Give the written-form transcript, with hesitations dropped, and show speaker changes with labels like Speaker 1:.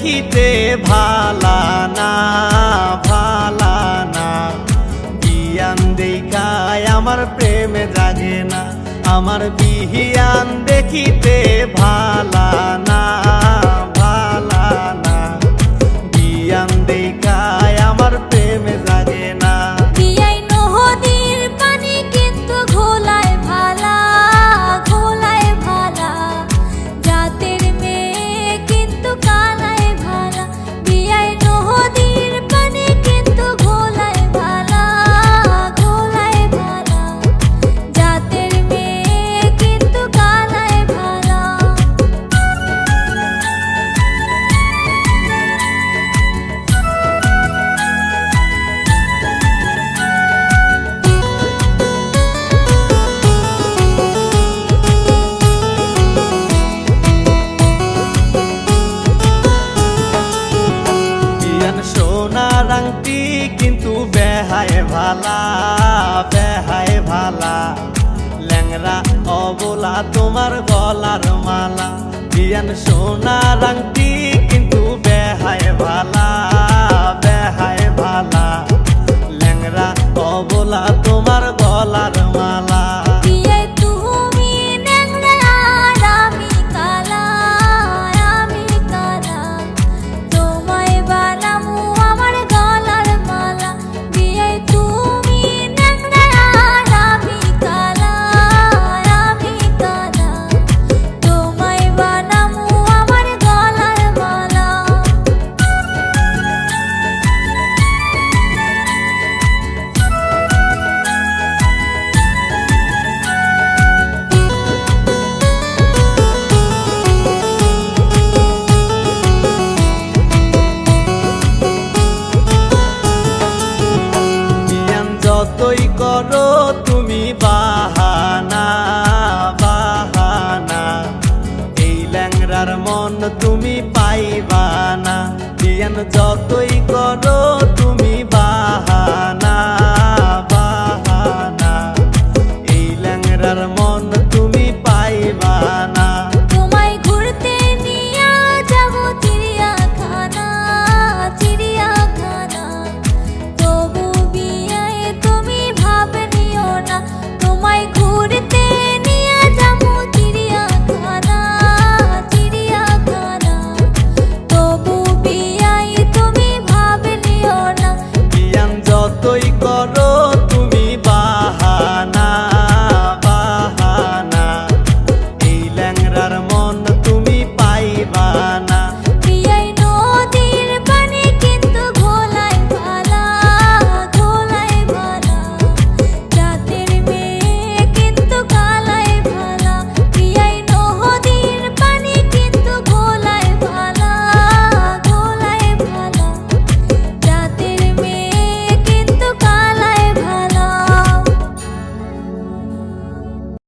Speaker 1: দেখিতে ভালা না ভালা না, বিয়ান দেখায় আমার প্রেমে জাগে না, আমার বিহিয়ান দেখিতে ভালা না ভালা না, বিয়ান দেখায় আমার প্রেমে জাগে না।
Speaker 2: বিয়াই নদীর পানি কিন্তু ঘোলায় ভালা ঘোলায় ভালা, জাতের মেয়ে কিন্তু কালায় ভালা। বিয়াই নদীর পানি কিন্তু ঘোলায় ভালা ঘোলায় ভালা, জাতের মেয়ে কিন্তু কালায় ভালা।
Speaker 1: সোনার আংটি কিন্তু বেহায় ভালা বেহায় ভালা, ল্যাংরা অবলা তোমার গলার মালা। বিয়ান সোনার আংটি কিন্তু বেহায় ভালা বেহায় ভালা, ল্যাংরা অবলা তোমার গলার মালা।
Speaker 2: বিয়াই তুমি ন্যাংরা আর আমি কালা আমি কালা, তোমায় বানামু আমার গলার মালা। বিয়াই তুমি ন্যাংরা আর আমি কালা আমি কালা, তোমায় বানামু আমার গলার মালা।
Speaker 1: বিয়ান যতই করো তুমি বাহানা বাহানা, এই ল্যাংরার মন তুমি পাইবা না। বিয়ান যতই করো তুমি